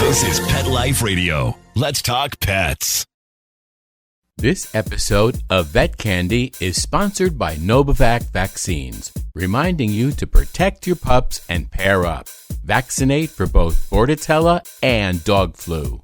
This is Pet Life Radio. Let's talk pets. This episode of Vet Candy is sponsored by Nobivac Vaccines, reminding you to protect your pups and pair up. Vaccinate for both Bordetella and dog flu.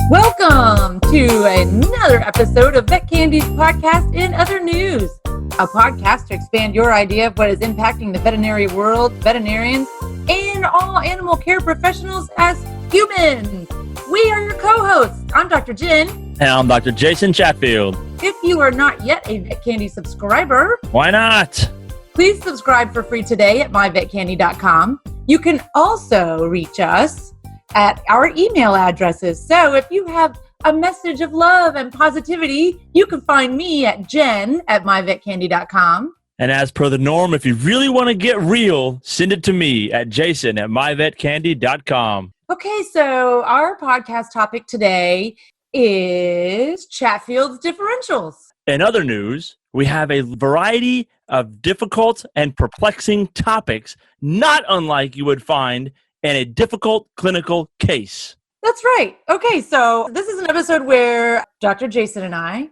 Welcome to another episode of Vet Candy's podcast in other news, a podcast to expand your idea of what is impacting the veterinary world, veterinarians, and all animal care professionals as humans. We are your co-hosts. I'm Dr. Jen. And I'm Dr. Jason Chatfield. If you are not yet a Vet Candy subscriber, why not? Please subscribe for free today at myvetcandy.com. You can also reach us at our email addresses. So if you have a message of love and positivity, you can find me at jen@myvetcandy.com. And as per the norm, if you really want to get real, send it to me at jason@myvetcandy.com. Okay, so our podcast topic today is Chatfield's differentials. In other news, we have a variety of difficult and perplexing topics, not unlike you would find in a difficult clinical case. That's right. Okay, so this is an episode where Dr. Jason and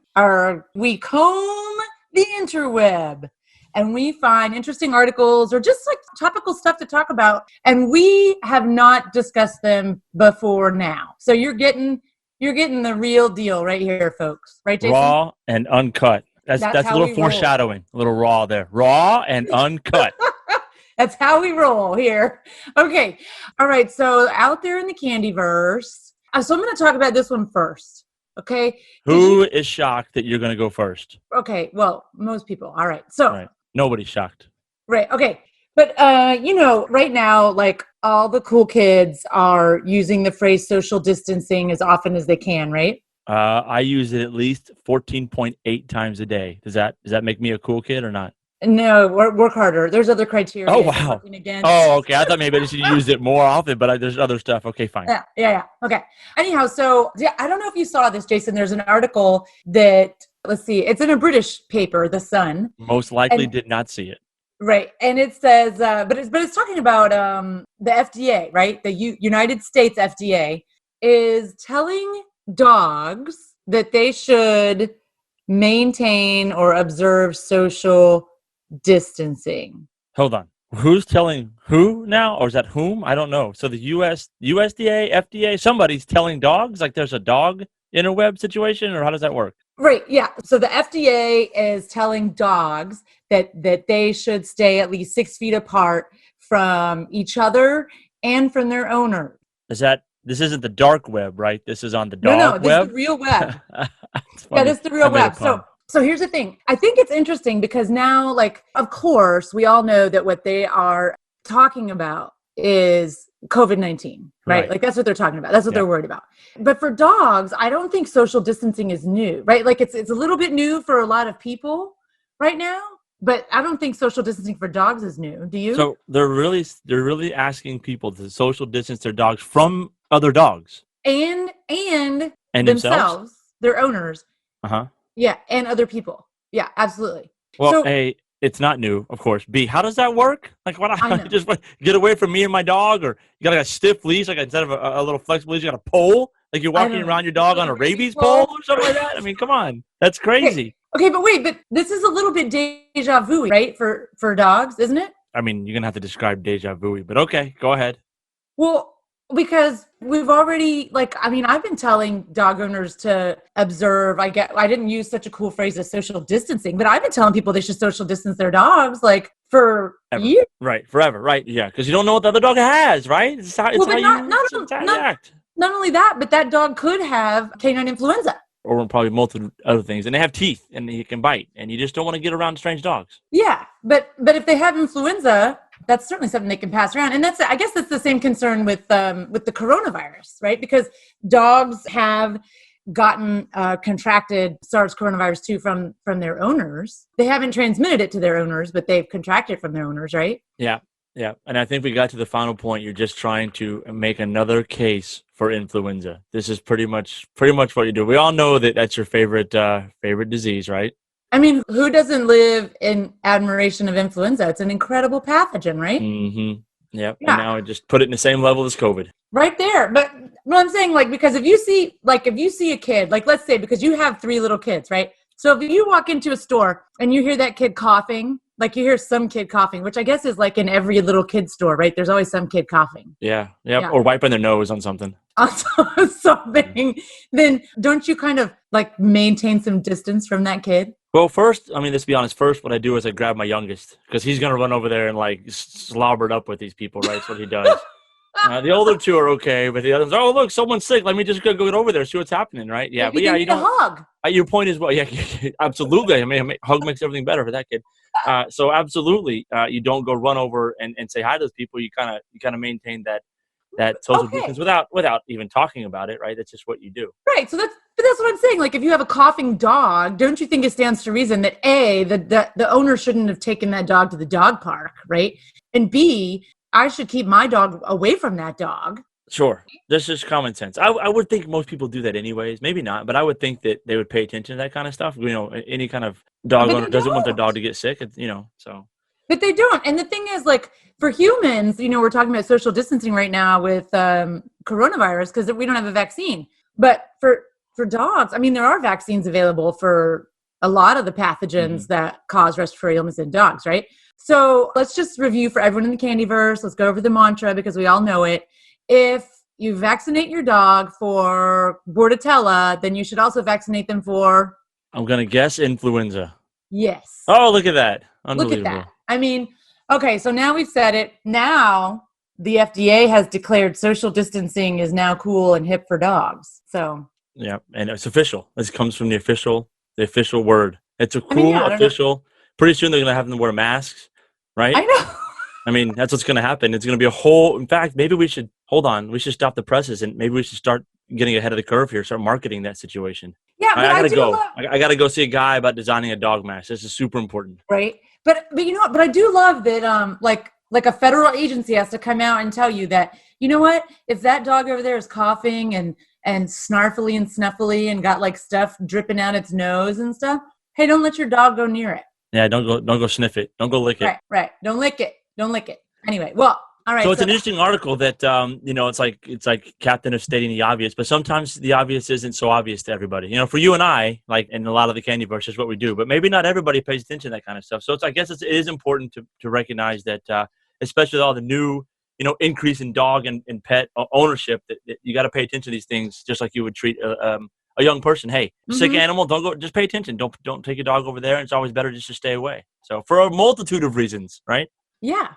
we comb the interweb and we find interesting articles or just like topical stuff to talk about, and we have not discussed them before now. So you're getting the real deal right here, folks. Right, Jason? Raw and uncut. That's a little foreshadowing. A little raw there. Raw and uncut. That's how we roll here. Okay. All right. So out there in the Candyverse. So I'm going to talk about this one first. Okay. Who is shocked that you're going to go first? Okay. Well, most people. All right. So right. Nobody's shocked. Right. Okay. But, right now, like all the cool kids are using the phrase social distancing as often as they can, right? I use it at least 14.8 times a day. Does that make me a cool kid or not? No, work harder. There's other criteria. Oh, wow. Oh, okay. I thought maybe I should use it more often, but there's other stuff. Okay, fine. Yeah. Okay. Anyhow, so I don't know if you saw this, Jason. There's an article that, let's see, it's in a British paper, The Sun. Most likely did not see it. Right. And it says, but it's talking about the FDA, right? The United States FDA is telling dogs that they should maintain or observe social distancing. Hold on. Who's telling who now? Or is that whom? I don't know. So the USDA, FDA, somebody's telling dogs like there's a dog interweb situation, or how does that work? Right. Yeah. So the FDA is telling dogs that they should stay at least 6 feet apart from each other and from their owner. This isn't the dark web, right? This is on the dog web? No, this is the real web. Yeah, this is the real web. So here's the thing. I think it's interesting because now, like, of course, we all know that what they are talking about is COVID-19, right? Like, that's what they're talking about. That's what they're worried about. But for dogs, I don't think social distancing is new, right? Like, it's a little bit new for a lot of people right now, but I don't think social distancing for dogs is new. Do you? So they're really asking people to social distance their dogs from other dogs. And themselves, their owners. Uh-huh. Yeah, and other people. Yeah, absolutely. Well, so, A, it's not new, of course. B, how does that work? Like, what? Just get away from me and my dog, or you got like a stiff leash, like instead of a little flexible leash, you got a pole, like you're walking around your dog on a rabies pole or something like that. I mean, come on, that's crazy. Okay, but wait, this is a little bit deja vu, right? For dogs, isn't it? I mean, you're gonna have to describe deja vu, but okay, go ahead. Well, because we've already, I've been telling dog owners to observe. I didn't use such a cool phrase as social distancing, but I've been telling people they should social distance their dogs, like, for years. Right, forever, right, yeah, because you don't know what the other dog has, right? It's how you act. Not only that, but that dog could have canine influenza. Or probably multiple other things. And they have teeth, and they can bite, and you just don't want to get around strange dogs. Yeah, but if they have influenza, that's certainly something they can pass around. And I guess that's the same concern with the coronavirus, right? Because dogs have gotten contracted SARS coronavirus 2 from their owners. They haven't transmitted it to their owners, but they've contracted from their owners, right? Yeah. Yeah, and I think we got to the final point. You're just trying to make another case for influenza. This is pretty much what you do. We all know that that's your favorite disease, right? I mean, who doesn't live in admiration of influenza? It's an incredible pathogen, right? Mm-hmm. Yep. Yeah. And now I just put it in the same level as COVID. Right there. But what I'm saying, like, because if you see a kid, like, let's say, because you have 3 little kids, right? So if you walk into a store and you hear that kid coughing, like you hear some kid coughing, which I guess is like in every little kid store, right? There's always some kid coughing. Yeah. Or wiping their nose on something. Something. Then don't you kind of like maintain some distance from that kid? Well, first, I mean, let's be honest. First, what I do is I grab my youngest because he's going to run over there and like slobber it up with these people, right? That's what he does. The older 2 are okay, but the others, oh, look, someone's sick. Let me just go over there, see what's happening, right? Yeah, but yeah, you don't hug. Your point is, well, yeah, absolutely. I mean, hug makes everything better for that kid. So absolutely, you don't go run over and say hi to those people. You kind of maintain that social distance without even talking about it, right? That's just what you do. Right. So that's what I'm saying. Like if you have a coughing dog, don't you think it stands to reason that A, the owner shouldn't have taken that dog to the dog park, right? And B, I should keep my dog away from that dog. Sure. That's just common sense. I would think most people do that anyways. Maybe not, but I would think that they would pay attention to that kind of stuff. You know, any kind of dog owner doesn't want their dog to get sick, so. But they don't. And the thing is, like, for humans, we're talking about social distancing right now with coronavirus because we don't have a vaccine. But for dogs, I mean, there are vaccines available for a lot of the pathogens that cause respiratory illness in dogs, right? So let's just review for everyone in the Candyverse. Let's go over the mantra because we all know it. If you vaccinate your dog for Bordetella, then you should also vaccinate them for... I'm going to guess influenza. Yes. Oh, look at that. Unbelievable. Look at that. I mean, okay, so now we've said it. Now the FDA has declared social distancing is now cool and hip for dogs. So... Yeah, and it's official. This comes from the official word. It's a cool official. Pretty soon they're going to have them wear masks, right? I know. I mean, that's what's going to happen. It's going to be a whole. In fact, maybe we should we should stop the presses and maybe we should start getting ahead of the curve here. Start marketing that situation. Yeah, but I gotta go. I gotta go see a guy about designing a dog mask. This is super important. Right, but you know what? But I do love that. Like a federal agency has to come out and tell you that, you know what? If that dog over there is coughing and snarfly and snuffly and got like stuff dripping out its nose and stuff, hey, don't let your dog go near it. Yeah, don't go sniff it. Don't go lick it. Right. Don't lick it. Anyway, well, all right. So it's an interesting article that it's like Captain of stating the obvious, but sometimes the obvious isn't so obvious to everybody. For you and I, like in a lot of the Candyverse is what we do, but maybe not everybody pays attention to that kind of stuff. So I guess it is important to recognize that, especially with all the new increase in dog and pet ownership, that you got to pay attention to these things just like you would treat a young person. Hey, sick animal, don't go, just pay attention. Don't take your dog over there. It's always better just to stay away. So for a multitude of reasons, right? Yeah,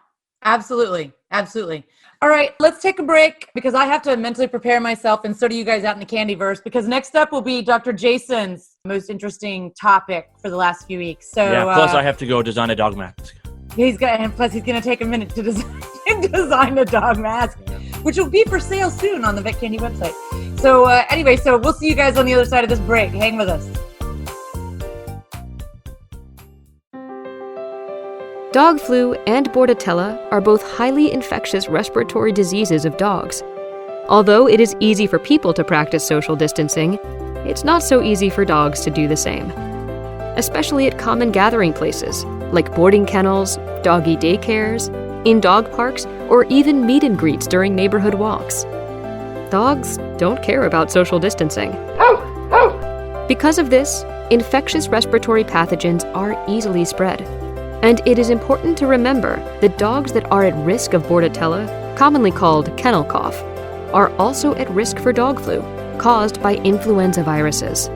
absolutely. All right, let's take a break because I have to mentally prepare myself, and so do you guys out in the Candyverse, because next up will be Dr. Jason's most interesting topic for the last few weeks. So yeah, plus I have to go design a dog mask. He's gonna take a minute to design a dog mask, which will be for sale soon on the Vet Candy website. So anyway, so we'll see you guys on the other side of this break. Hang with us. Dog flu and Bordetella are both highly infectious respiratory diseases of dogs. Although it is easy for people to practice social distancing, it's not so easy for dogs to do the same, especially at common gathering places like boarding kennels, doggy daycares, in dog parks, or even meet and greets during neighborhood walks. Dogs don't care about social distancing. Because of this, infectious respiratory pathogens are easily spread. And it is important to remember that dogs that are at risk of Bordetella, commonly called kennel cough, are also at risk for dog flu, caused by influenza viruses.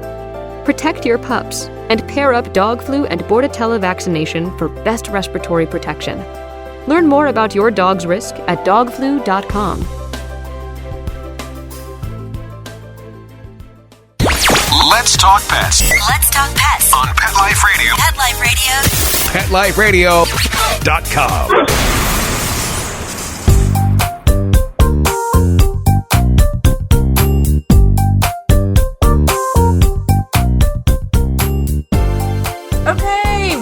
Protect your pups and pair up dog flu and Bordetella vaccination for best respiratory protection. Learn more about your dog's risk at dogflu.com. Let's talk pets. Let's talk pets On Pet Life Radio. Pet Life Radio. PetLifeRadio.com.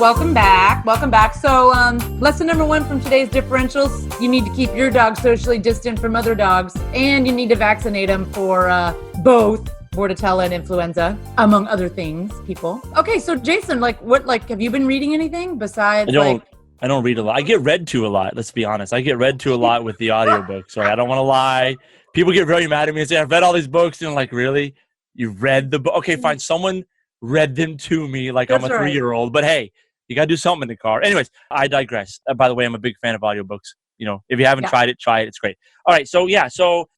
welcome back. Welcome back. So lesson number 1 from today's differentials, you need to keep your dog socially distant from other dogs, and you need to vaccinate them for both Bordetella and influenza, among other things, people. Okay, so Jason, have you been reading anything besides I don't read a lot. I get read to a lot, let's be honest. I get read to a lot with the audiobooks. Sorry, I don't want to lie. People get very mad at me and say, I've read all these books, and I'm like, really? You read the book? Okay, fine. Someone read them to me like I'm a 3-year-old, but hey, you got to do something in the car. Anyways, I digress. By the way, I'm a big fan of audiobooks. If you haven't tried it, try it. It's great. All right. So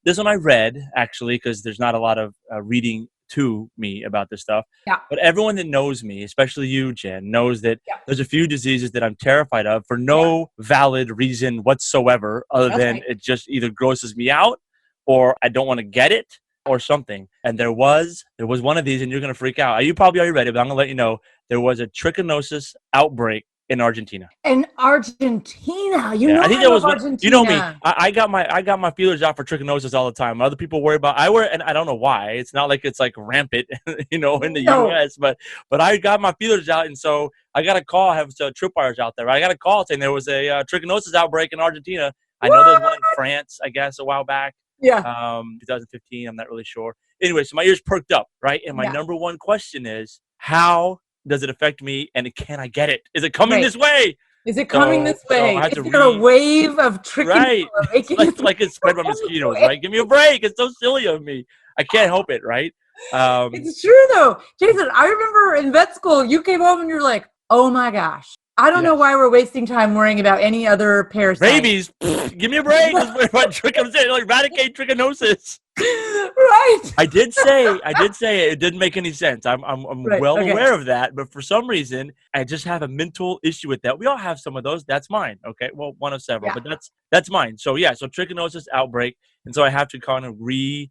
this one I read actually, because there's not a lot of reading to me about this stuff. Yeah. But everyone that knows me, especially you, Jen, knows that there's a few diseases that I'm terrified of for no valid reason whatsoever, other than it just either grosses me out or I don't want to get it or something. And there was one of these, and you're going to freak out. You probably already read it, but I'm going to let you know. There was a trichinosis outbreak in Argentina. In Argentina, I think that was Argentina. You know me. I got my feelers out for trichinosis all the time. Other people worry about. And I don't know why. It's not like it's like rampant, in the U.S. But I got my feelers out, and so I got a call. I have some tripwires out there. I got a call saying there was a trichinosis outbreak in Argentina. I know there was one in France, I guess, a while back. Yeah. 2015. I'm not really sure. Anyway, so my ears perked up, right? And my number one question is, how does it affect me, and can I get it? Is it coming this way? Is it coming this way? Is there a wave of trichinosis? Right. like it's spread by mosquitoes, right? Give me a break. It's so silly of me. I can't help it, right? It's true, though. Jason, I remember in vet school, you came home and you're like, oh, my gosh. I don't know why we're wasting time worrying about any other parasites. Rabies. Give me a break. Eradicate trichinosis. Right. I did say it didn't make any sense. I'm aware of that, but for some reason I just have a mental issue with that. We all have some of those. That's mine. Okay, well, one of several, but that's mine. So so trichinosis outbreak, and so I have to kind of read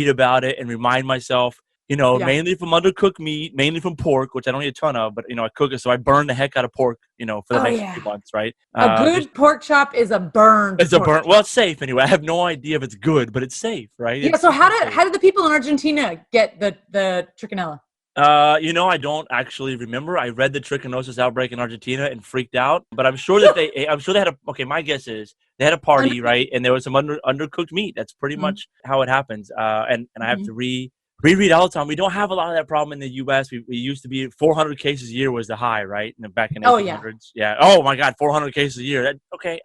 about it and remind myself. Mainly from undercooked meat, mainly from pork, which I don't eat a ton of, but I cook it, so I burn the heck out of pork, for the next few months, right? A good pork chop is a burn. It's a burn. Well, it's safe anyway. I have no idea if it's good, but it's safe, right? Yeah. So how did the people in Argentina get the trichinella? I don't actually remember. I read the trichinosis outbreak in Argentina and freaked out, but I'm sure that they had my guess is they had a party, right? And there was some undercooked meat. That's pretty much how it happens. And I have to reread all the time. We don't have a lot of that problem in the U.S. We used to be 400 cases a year was the high, right? Back in the 1800s. Yeah. Oh my God, 400 cases a year. I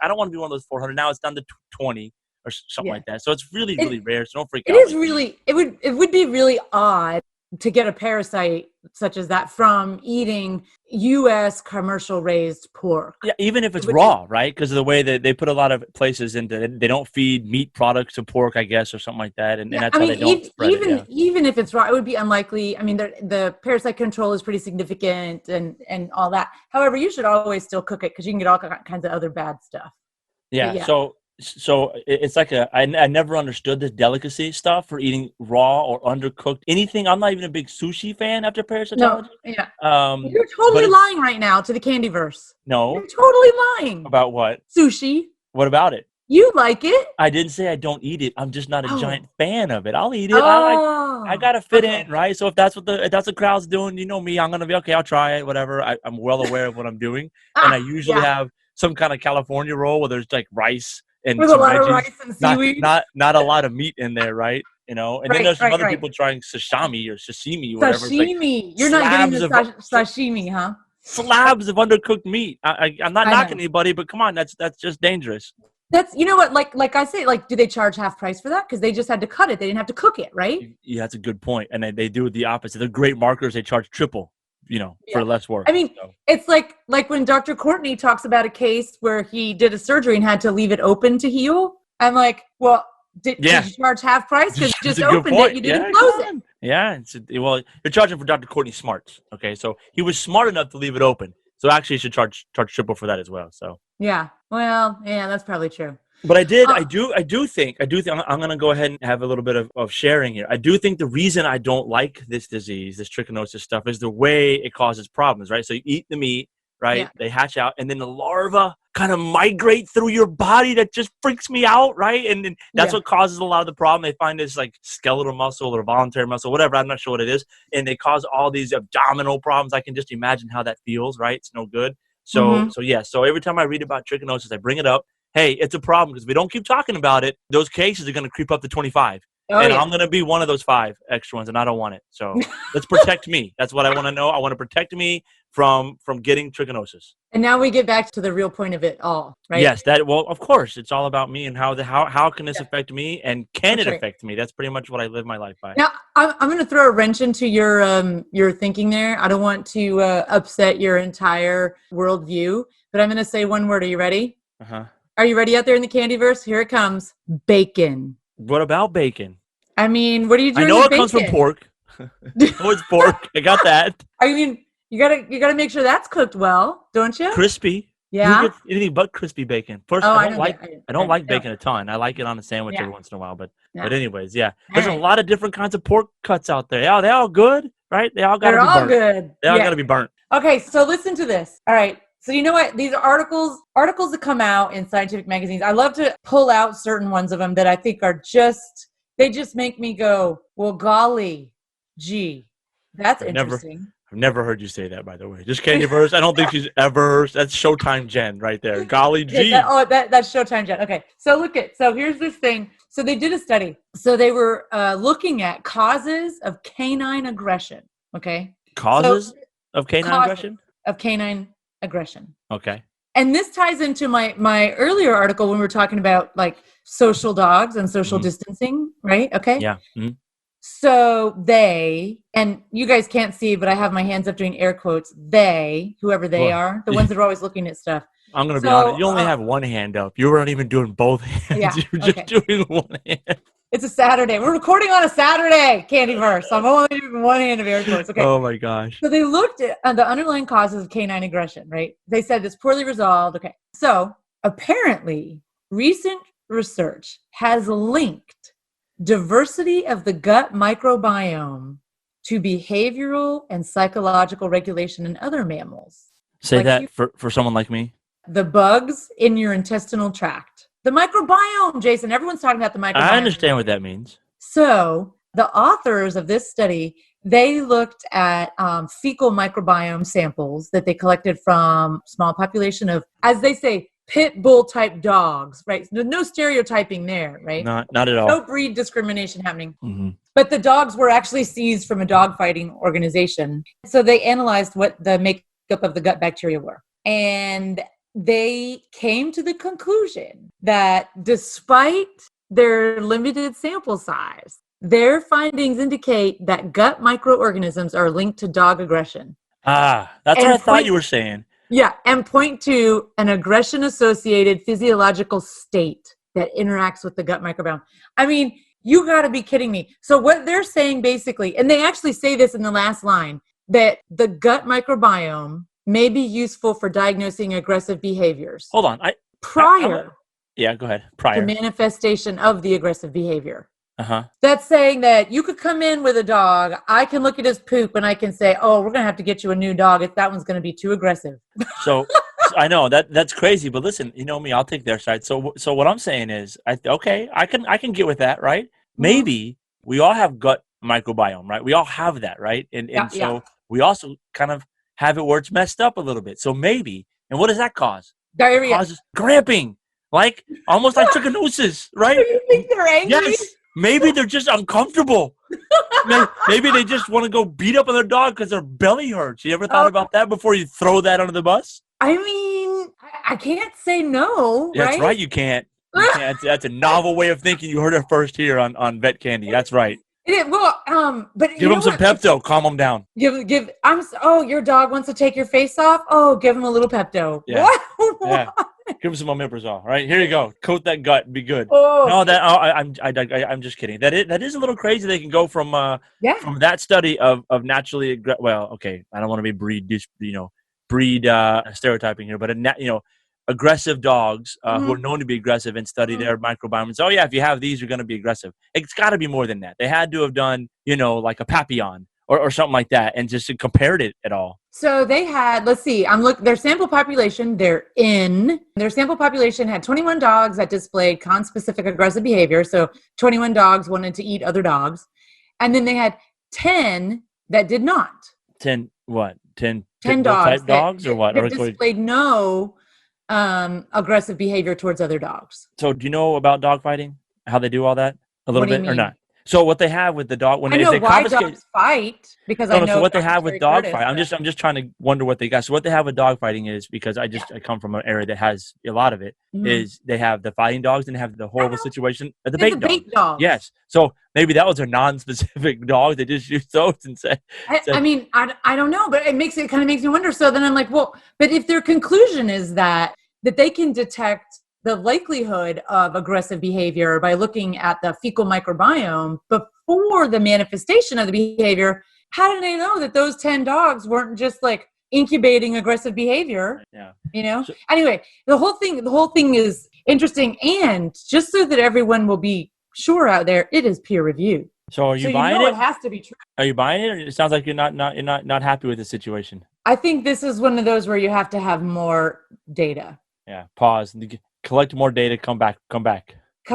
don't want to be one of those 400. Now it's down to 20 or something like that. So it's really, really rare. So don't freak out. It would be really odd to get a parasite such as that from eating U.S. commercial raised pork. Yeah, even if it's raw, right? Because of the way that they put a lot of places into it. They don't feed meat products to pork, I guess, or something like that. And that's why they don't spread it. Even if it's raw, it would be unlikely. I mean, the parasite control is pretty significant and all that. However, you should always still cook it because you can get all kinds of other bad stuff. Yeah. So it's like I never understood this delicacy stuff for eating raw or undercooked anything. I'm not even a big sushi fan after parasitology. No, you're totally lying right now to the Candyverse. No, you're totally lying. About what? Sushi. What about it? You like it? I didn't say I don't eat it. I'm just not a giant fan of it. I'll eat it. I gotta fit in, right? So if that's what the crowd's doing, you know me, I'm gonna be okay. I'll try it. Whatever. I'm well aware of what I'm doing, and I usually have some kind of California roll where there's like rice. And with a lot of rice and seaweed. Not a lot of meat in there, right? And then there's some other people trying sashimi or sashimi or whatever. Sashimi. You're not getting the sashimi, huh? Slabs of undercooked meat. I'm not knocking anybody, but come on, that's just dangerous. That's what, like I say, do they charge half price for that? Because they just had to cut it. They didn't have to cook it, right? Yeah, that's a good point. And they do the opposite. They're great marketers. They charge triple. For less work. I mean, it's like when Dr. Courtney talks about a case where he did a surgery and had to leave it open to heal. I'm like, well, did you charge half price because you just opened it, you didn't close it? Yeah, you're charging for Dr. Courtney smarts. Okay, so he was smart enough to leave it open. So actually, you should charge triple for that as well. So yeah, well, yeah, that's probably true. But I do think I'm going to go ahead and have a little bit of sharing here. I do think the reason I don't like this disease, this trichinosis stuff, is the way it causes problems, right? So you eat the meat, right? Yeah. They hatch out, and then the larva kind of migrate through your body. That just freaks me out, right? And that's what causes a lot of the problem. They find this like skeletal muscle or voluntary muscle, whatever. I'm not sure what it is. And they cause all these abdominal problems. I can just imagine how that feels, right? It's no good. So every time I read about trichinosis, I bring it up. Hey, it's a problem because if we don't keep talking about it, those cases are going to creep up to 25. I'm going to be one of those 5 extra ones, and I don't want it. So let's protect me. That's what I want to know. I want to protect me from getting trichinosis. And now we get back to the real point of it all, right? Yes, of course, it's all about me and how can this affect me, and can it affect me? That's pretty much what I live my life by. Now, I'm going to throw a wrench into your thinking there. I don't want to upset your entire worldview, but I'm going to say one word. Are you ready? Uh-huh. Are you ready out there in the Candyverse? Here it comes. Bacon. What about bacon? I mean, what are you doing? I know with it bacon? comes from pork. Oh, it's pork. I got that. I mean, you gotta make sure that's cooked well, don't you? Crispy. Yeah. Who gets anything but crispy bacon? First, I don't like bacon a ton. I like it on a sandwich every once in a while, but anyways, there's a lot of different kinds of pork cuts out there. Yeah, they all good, right? They all gotta be burnt. Good. They all gotta be burnt. Okay, so listen to this. All right. So you know what? These are articles that come out in scientific magazines. I love to pull out certain ones of them that I think are they just make me go, well, golly, gee, that's interesting. I've never heard you say that, by the way. Just Candyverse. I don't think she's ever. That's Showtime Jen right there. Golly gee. That's Showtime Jen. Okay, so so here's this thing. So they did a study. So they were looking at causes of canine aggression. Okay. Causes of canine aggression? Of canine aggression. Okay. And this ties into my earlier article when we were talking about like social dogs and social distancing, right? Okay. Yeah. Mm-hmm. So they, and you guys can't see, but I have my hands up doing air quotes, they, whoever they are, the ones that are always looking at stuff. I'm going to be honest. You only have one hand up. You weren't even doing both hands. Yeah, you were just doing one hand. It's a Saturday. We're recording on a Saturday, Candyverse. I'm only doing one hand of air quotes. Okay. Oh, my gosh. So they looked at the underlying causes of canine aggression, right? They said it's poorly resolved. Okay. So apparently, recent research has linked diversity of the gut microbiome to behavioral and psychological regulation in other mammals. Say that for someone like me. The bugs in your intestinal tract. The microbiome, Jason. Everyone's talking about the microbiome. I understand what that means. So the authors of this study, they looked at fecal microbiome samples that they collected from small population of, as they say, pit bull type dogs, right? No stereotyping there, right? Not at all. No breed discrimination happening. Mm-hmm. But the dogs were actually seized from a dog fighting organization. So they analyzed what the makeup of the gut bacteria were. And they came to the conclusion that despite their limited sample size, their findings indicate that gut microorganisms are linked to dog aggression. That's what I thought you were saying. Yeah, and point to an aggression-associated physiological state that interacts with the gut microbiome. I mean, you got to be kidding me. So what they're saying basically, and they actually say this in the last line, that the gut microbiome may be useful for diagnosing aggressive behaviors. Hold on. Prior go ahead. Prior to manifestation of the aggressive behavior. Uh-huh. That's saying that you could come in with a dog. I can look at his poop and I can say, oh, we're going to have to get you a new dog if that one's going to be too aggressive. So I know that's crazy, but listen, you know me, I'll take their side. So what I'm saying is, I can get with that, right? Mm-hmm. Maybe we all have gut microbiome, right? We all have that, right? And so we also kind of have it where it's messed up a little bit. So maybe, and what does that cause? Diarrhea. It causes cramping, like almost like trichinosis, right? Do you think they're angry? Yes. Maybe they're just uncomfortable. Maybe they just want to go beat up on their dog because their belly hurts. You ever thought about that before you throw that under the bus? I mean, I can't say no. Yeah, that's right. You can't. That's a novel way of thinking. You heard it first here on Vet Candy. That's right. But give them some Pepto. Calm them down. Your dog wants to take your face off. Oh, give him a little Pepto. Yeah. What? Yeah. Give him some omeprazole. Right, here you go. Coat that gut. Be good. Oh. No, I'm just kidding. That is a little crazy. They can go from that study of naturally I don't want to be breed stereotyping here, but aggressive dogs who are known to be aggressive and study their microbiome. So if you have these, you're going to be aggressive. It's got to be more than that. They had to have done like a Papillon or something like that, and just compared it at all? So they had, let's see, their sample population, their sample population had 21 dogs that displayed conspecific aggressive behavior. So 21 dogs wanted to eat other dogs. And then they had 10 that did not. 10 what? 10 dogs type dogs or what? That displayed no aggressive behavior towards other dogs. So do you know about dog fighting? How they do all that? A little bit or not? So what they have with the dog when if they why dogs fight because I know. So what they have with dog fight, I'm just trying to wonder what they got. So what they have with dog fighting is, because I come from an area that has a lot of it, is they have the fighting dogs and they have the horrible situation of the bait dogs. Yes. So maybe that was a non-specific dog. They just use those and say. I mean, I don't know, but it kind of makes me wonder. So then I'm like, well, but if their conclusion is that they can detect the likelihood of aggressive behavior by looking at the fecal microbiome before the manifestation of the behavior, how do they know that those 10 dogs weren't just like incubating aggressive behavior? Yeah. So, anyway, the whole thing is interesting. And just so that everyone will be sure out there, it is peer reviewed. So are you buying it? It has to be true. Are you buying it? Or it sounds like you're not happy with the situation. I think this is one of those where you have to have more data. Yeah. Pause. Collect more data. Come back. Come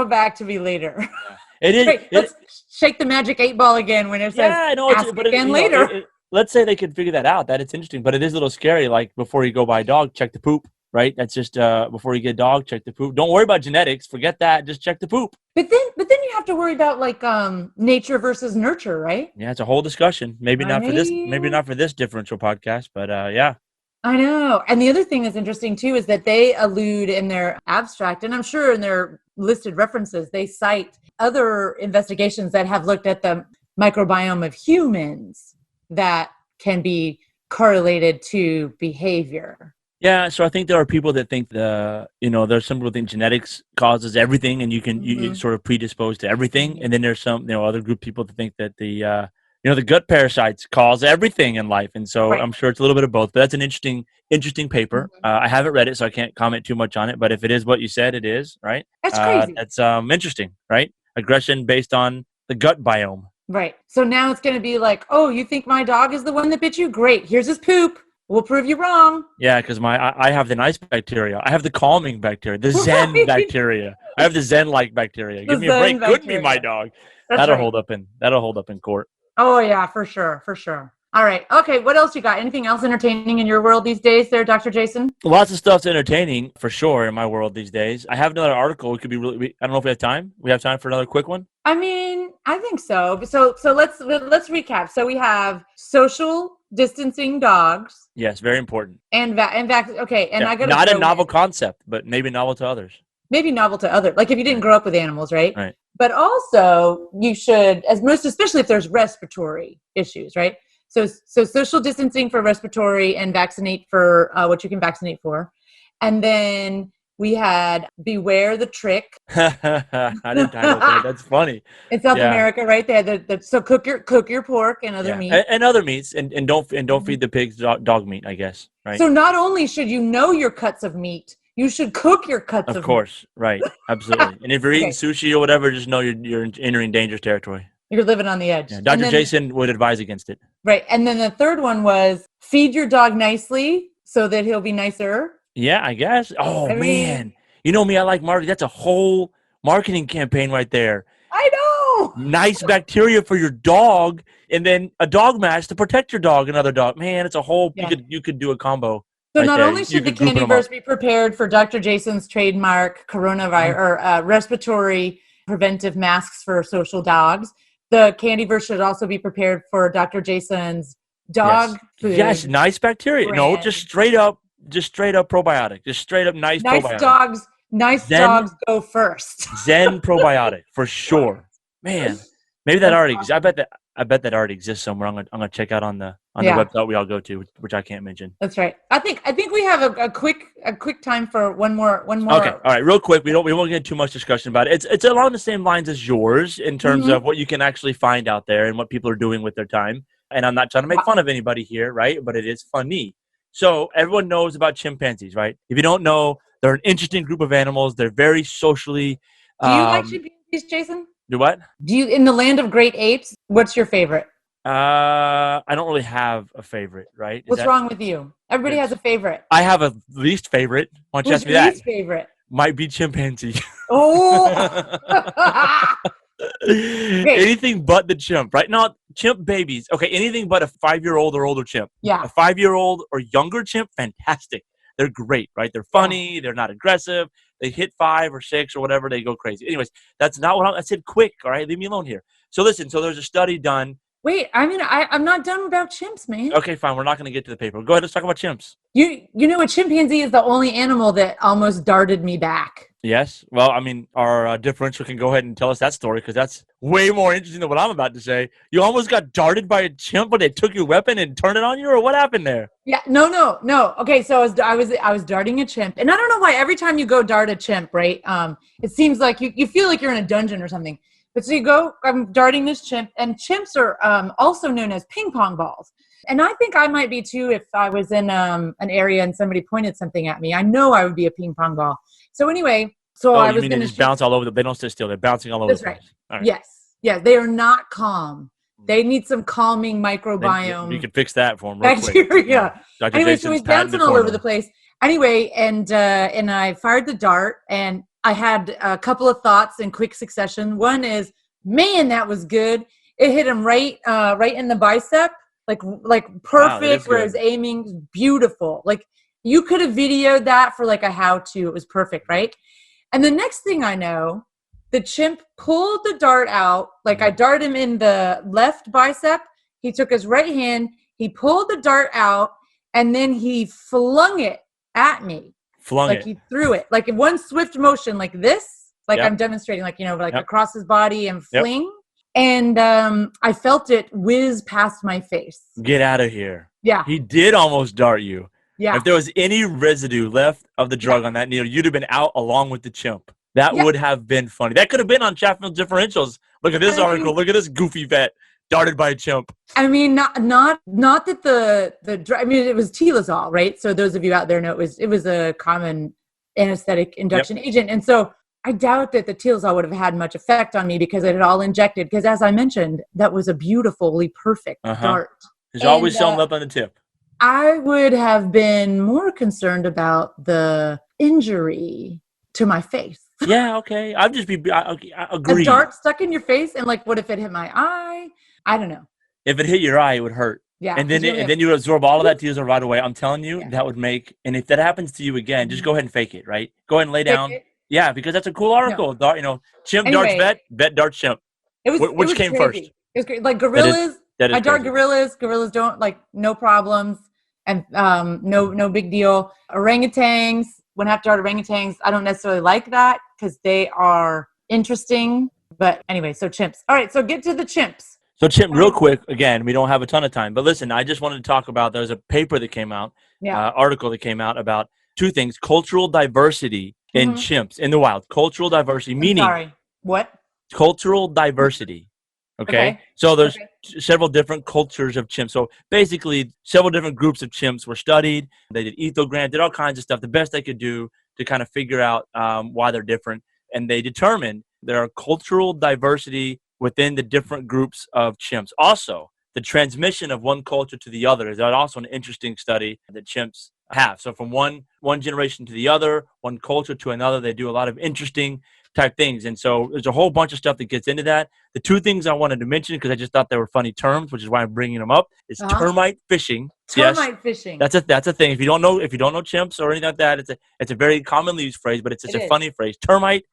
back to me later. Yeah. It is. Great. Let's shake the magic 8 ball again when it says ask again later. Let's say they could figure that out. That it's interesting, but it is a little scary. Like before you go buy a dog, check the poop. Right. That's just before you get a dog, check the poop. Don't worry about genetics. Forget that. Just check the poop. But then you have to worry about like nature versus nurture, right? Yeah, it's a whole discussion. Maybe not for this differential podcast, but yeah. I know. And the other thing that's interesting too is that they allude in their abstract, and I'm sure in their listed references, they cite other investigations that have looked at the microbiome of humans that can be correlated to behavior. Yeah, so I think there are people that think there's some people think genetics causes everything, and you sort of predisposed to everything, and then there's some other group of people that think that the gut parasites cause everything in life, and so I'm sure it's a little bit of both. But that's an interesting paper. I haven't read it, so I can't comment too much on it. But if it is what you said, it is right. That's crazy. That's interesting, right? Aggression based on the gut biome. Right. So now it's going to be like, oh, you think my dog is the one that bit you? Great. Here's his poop. We'll prove you wrong. Yeah, because I have the nice bacteria. I have the calming bacteria, the Zen bacteria. I have the Zen-like bacteria. Give me a break. Couldn't be my dog. That'll hold up in court. Oh yeah, for sure. All right. Okay. What else you got? Anything else entertaining in your world these days there, Dr. Jason? Lots of stuff's entertaining for sure in my world these days. I have another article. It could be I don't know if we have time. We have time for another quick one? I mean, I think so. So let's recap. So we have social distancing dogs. Yes, very important. And okay. And I got not a novel concept, but maybe novel to others. Maybe novel to others. Like if you didn't grow up with animals, right? Right. But also you should, especially if there's respiratory issues, right? So social distancing for respiratory and vaccinate for what you can vaccinate for. And then we had beware the trick. I didn't title that. That's funny. In South America, right? They had so cook your pork and other meat. And other meats and don't feed the pigs dog meat, I guess. Right. So not only should you know your cuts of meat, you should cook your cuts of meat. Of course, right. Absolutely. And if you're eating sushi or whatever, just know you're entering dangerous territory. You're living on the edge. Yeah, Dr. Jason would advise against it. Right. And then the third one was feed your dog nicely so that he'll be nicer. Yeah, I guess. Oh, man. You know me, I like marketing. That's a whole marketing campaign right there. I know. Nice bacteria for your dog, and then a dog mask to protect your dog and other dog. Man, it's a whole, you could do a combo. So not only should the Candyverse be prepared for Dr. Jason's trademark coronavirus or respiratory preventive masks for social dogs, the Candyverse should also be prepared for Dr. Jason's dog food. Yes, nice bacteria. Brand. No, just straight up probiotic. Just straight up nice probiotic. Nice dogs go first. Zen probiotic for sure. Man, maybe that already exists. I bet that already exists somewhere. I'm gonna check out on the website we all go to, which I can't mention. That's right. I think we have a quick time for one more. Okay, all right, real quick. We won't get too much discussion about it. It's along the same lines as yours in terms of what you can actually find out there and what people are doing with their time. And I'm not trying to make fun of anybody here, right? But it is funny. So everyone knows about chimpanzees, right? If you don't know, they're an interesting group of animals. They're very socially. Do you like chimpanzees, Jason? Do what? Do you, in the land of great apes, what's your favorite? I don't really have a favorite, right? What's wrong with you? Everybody has a favorite. I have a least favorite. Why don't you ask me that? Least favorite? Might be chimpanzee. Oh. Anything but the chimp, right? Now, chimp babies. Okay, anything but a 5-year-old or older chimp. Yeah. A 5-year-old or younger chimp, fantastic. They're great, right? They're funny. Yeah. They're not aggressive. They hit 5 or 6 or whatever. They go crazy. Anyways, that's not what I said. Quick, all right? Leave me alone here. So listen, there's a study done. Wait, I'm not done about chimps, man. Okay, fine. We're not going to get to the paper. Go ahead. Let's talk about chimps. You know, a chimpanzee is the only animal that almost darted me back. Yes. Well, I mean, our differential can go ahead and tell us that story because that's way more interesting than what I'm about to say. You almost got darted by a chimp, but they took your weapon and turned it on you, or what happened there? Yeah. No. Okay, so I was darting a chimp, and I don't know why every time you go dart a chimp, right? It seems like you feel like you're in a dungeon or something. But so you go, I'm darting this chimp, and chimps are also known as ping pong balls. And I think I might be too if I was in an area and somebody pointed something at me. I know I would be a ping pong ball. So anyway, I was going to just bounce all over. They don't sit still. They're bouncing all over. That's right. Right. Yes. Yeah, they are not calm. They need some calming microbiome. You can fix that for them. Bacteria. Anyway, so he's bouncing all over the place. Anyway, and I fired the dart, and I had a couple of thoughts in quick succession. One is, man, that was good. It hit him right in the bicep, like perfect. Wow, where I was aiming, beautiful. Like you could have videoed that for like a how-to. It was perfect, right? And the next thing I know, the chimp pulled the dart out. Like I darted him in the left bicep. He took his right hand. He pulled the dart out, and then he flung it at me. He threw it like in one swift motion, like this, like I'm demonstrating, like, across his body and fling. And I felt it whiz past my face. Get out of here. Yeah. He did almost dart you. Yeah. If there was any residue left of the drug on that needle, you'd have been out along with the chimp. That would have been funny. That could have been on Chatfield Differentials. Look at this article. Look at this goofy vet darted by a chimp. I mean, not that the I mean, it was Tilazol, right? So those of you out there know it was a common anesthetic induction agent. And so I doubt that the Tilazol would have had much effect on me because it had all injected. Because as I mentioned, that was a beautifully perfect dart. There's always something up on the tip. I would have been more concerned about the injury to my face. Yeah, okay. I agree. A dart stuck in your face, and like, what if it hit my eye? I don't know. If it hit your eye, it would hurt. Yeah. And then you would absorb all of that Tilazol right away. I'm telling you, that would make. And if that happens to you again, just go ahead and fake it. Right? Go ahead and lay down. Yeah, because that's a cool article. No. Chimp darts vet darts chimp. Which came first? It was great. Like gorillas. I dart gorillas. Gorillas don't no problems, and no big deal. Orangutans. When I have to dart orangutans, I don't necessarily like that because they are interesting. But anyway, so chimps. All right, so get to the chimps. So chimp, real quick, again, we don't have a ton of time. But listen, I just wanted to talk about, there's a paper that came out, article that came out about two things. Cultural diversity in chimps in the wild. Cultural diversity, meaning. Sorry, what? Cultural diversity. Okay. So there's several different cultures of chimps. So basically, several different groups of chimps were studied. They did ethograms, did all kinds of stuff, the best they could do to kind of figure out why they're different. And they determined there are cultural diversity within the different groups of chimps. Also, the transmission of one culture to the other is also an interesting study that chimps have. So from one generation to the other, one culture to another, they do a lot of interesting type things. And so there's a whole bunch of stuff that gets into that. The two things I wanted to mention, because I just thought they were funny terms, which is why I'm bringing them up, is termite fishing. Termite fishing. That's a thing. If you don't know chimps or anything like that, it's a very commonly used phrase, but it's just a funny phrase. Termite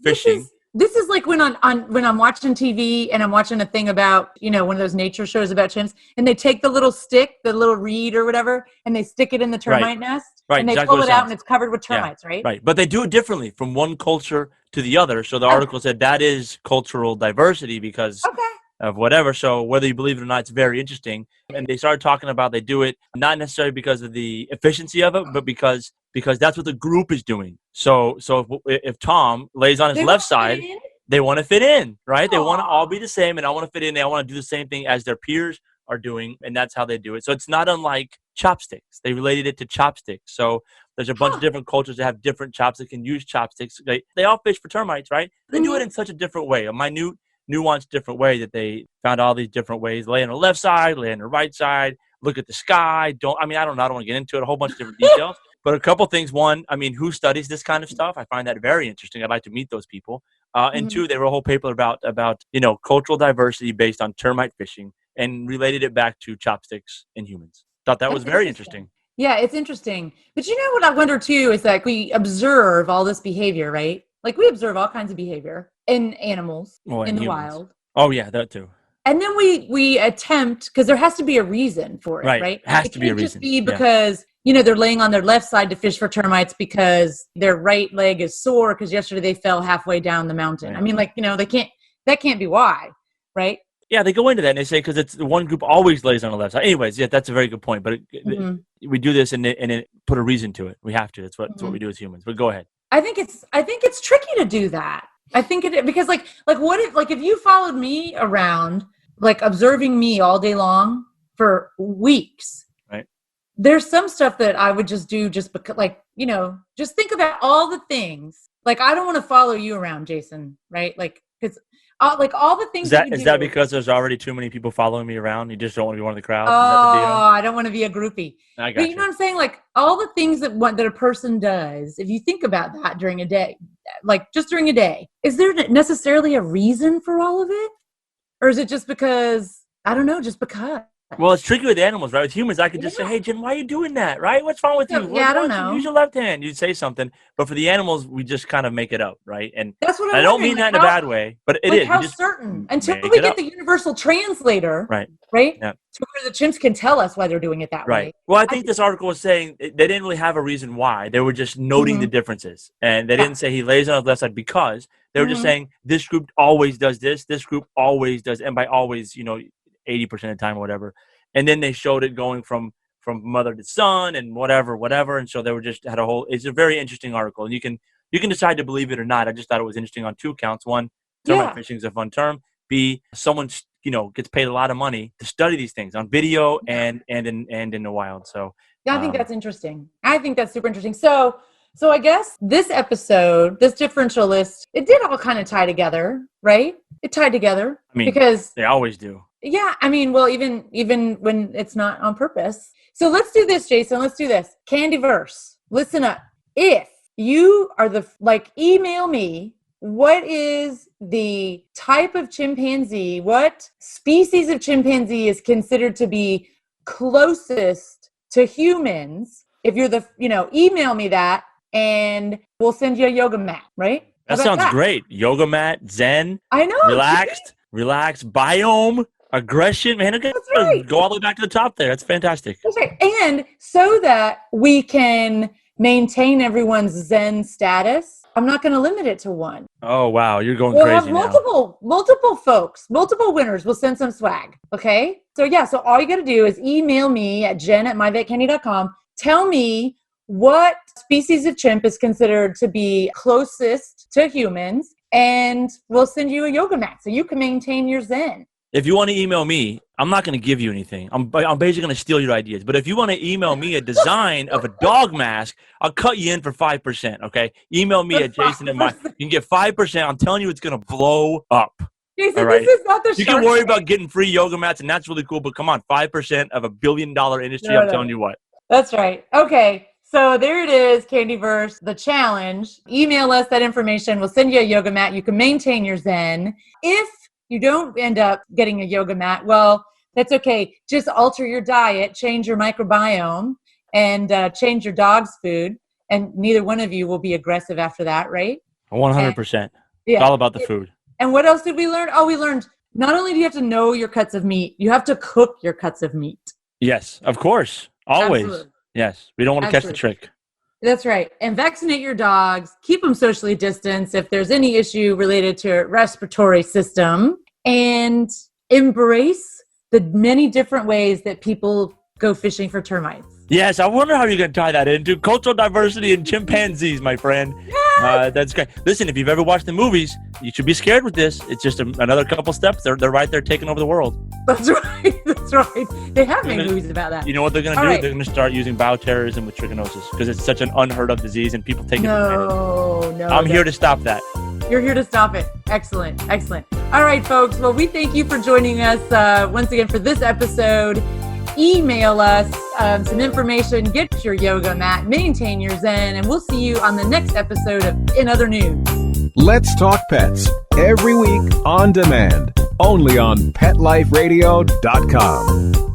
fishing. This is like when I'm watching TV and I'm watching a thing about, one of those nature shows about chimps, and they take the little stick, the little reed or whatever, and they stick it in the termite nest, and they pull it out and it's covered with termites, right? Right. But they do it differently from one culture to the other. So the article said that is cultural diversity because of whatever. So whether you believe it or not, it's very interesting. And they started talking about they do it not necessarily because of the efficiency of it, but because that's what the group is doing. So if Tom lays on his left side, they want to fit in, right? Aww. They want to all be the same, and I want to fit in. They want to do the same thing as their peers are doing, and that's how they do it. So it's not unlike chopsticks. They related it to chopsticks. So there's a bunch of different cultures that have different chopsticks and use chopsticks. They all fish for termites, right? They do it in such a different way, a minute nuanced different way that they found all these different ways. Lay on the left side, lay on the right side, look at the sky. I don't want to get into it, a whole bunch of different details. But a couple things. One, who studies this kind of stuff? I find that very interesting. I'd like to meet those people. And two, they wrote a whole paper about cultural diversity based on termite fishing and related it back to chopsticks in humans. Thought that was very interesting. Yeah, it's interesting. But you know what I wonder too is that we observe all this behavior, right? Like we observe all kinds of behavior in animals, in the wild. Oh yeah, that too. And then we attempt, because there has to be a reason for it, right? It has to be a reason. It can't just be because, they're laying on their left side to fish for termites because their right leg is sore because yesterday they fell halfway down the mountain. Right. That can't be why, right? Yeah, they go into that and they say because it's the one group always lays on the left side. Anyways, yeah, that's a very good point. But we do this and then put a reason to it. We have to. That's what we do as humans. But go ahead. I think it's tricky to do that. I think it because what if you followed me around observing me all day long for weeks, right? There's some stuff that I would just do just because just think about all the things. I don't want to follow you around, Jason, right? Because all the things is that because there's already too many people following me around? You just don't want to be one of the crowd? Oh, I don't want to be a groupie. I got you. You know what I'm saying? All the things that a person does, if you think about that during a day, just during a day, is there necessarily a reason for all of it? Or is it just because, I don't know, just because? Well, it's tricky with animals, right? With humans, I could just say, hey, Jen, why are you doing that, right? What's wrong with you? I don't know. Use your left hand. You'd say something. But for the animals, we just kind of make it up, right? And that's what I don't mean that in a bad way, but it is. How certain? Until we get the universal translator, right? Yeah. So where the chimps can tell us why they're doing it that way. Well, I think this article was saying they didn't really have a reason why. They were just noting the differences. And they didn't say he lays on his left side because. They were just saying this group always does this group always does, and by always, 80% of the time or whatever. And then they showed it going from mother to son and whatever. And so they were just had it's a very interesting article. And you can decide to believe it or not. I just thought it was interesting on two counts. One, termite fishing is a fun term. B, someone, gets paid a lot of money to study these things on video and in the wild. So yeah, I think that's interesting. I think that's super interesting. So I guess this episode, this differential list, it did all kind of tie together, right? It tied together because they always do. Yeah. Well, even when it's not on purpose. So let's do this, Jason. Let's do this. Candyverse. Listen up. If you are email me, what is the type of chimpanzee, what species of chimpanzee is considered to be closest to humans? If you're email me that. And we'll send you a yoga mat, right? That sounds great. Yoga mat, zen. I know. Relaxed, biome, aggression. Man, okay, that's right. Go all the way back to the top there. That's fantastic. That's right. And so that we can maintain everyone's zen status, I'm not going to limit it to one. Oh, wow. You're going crazy now. Multiple folks, multiple winners. We'll send some swag. Okay? So all you got to do is email me at jen@myvetcandy.com. Tell me what species of chimp is considered to be closest to humans, and we'll send you a yoga mat so you can maintain your zen. If you want to email me, I'm not going to give you anything. I'm basically going to steal your ideas. But if you want to email me a design of a dog mask, I'll cut you in for 5%, okay? Email me at Jason and you can get 5%. I'm telling you it's going to blow up. Jason, right? This is not the You can worry about getting free yoga mats, and that's really cool. But come on, 5% of $1 billion industry, I'm telling you what. That's right. Okay. So there it is, Candyverse, the challenge. Email us that information. We'll send you a yoga mat. You can maintain your zen. If you don't end up getting a yoga mat, well, that's okay. Just alter your diet, change your microbiome, and change your dog's food. And neither one of you will be aggressive after that, right? 100%. It's all about the food. And what else did we learn? Oh, we learned not only do you have to know your cuts of meat, you have to cook your cuts of meat. Yes, of course. Always. Absolutely. Yes, we don't want to catch the trick. That's right. And vaccinate your dogs. Keep them socially distanced if there's any issue related to respiratory system. And embrace the many different ways that people go fishing for termites. Yes, I wonder how you're going to tie that into cultural diversity and chimpanzees, my friend. Yes. That's great. Listen, if you've ever watched the movies, you should be scared with this. It's just another couple steps. They're right there taking over the world. That's right. That's right. They have made movies about that. You know what they're going to do? Right. They're going to start using bioterrorism with trichinosis because it's such an unheard of disease and people take it for granted. No. I'm here to stop that. You're here to stop it. Excellent. Excellent. All right, folks. Well, we thank you for joining us once again for this episode. Email us some information, get your yoga mat, maintain your Zen, and we'll see you on the next episode of In Other News. Let's Talk Pets, every week on demand, only on PetLifeRadio.com.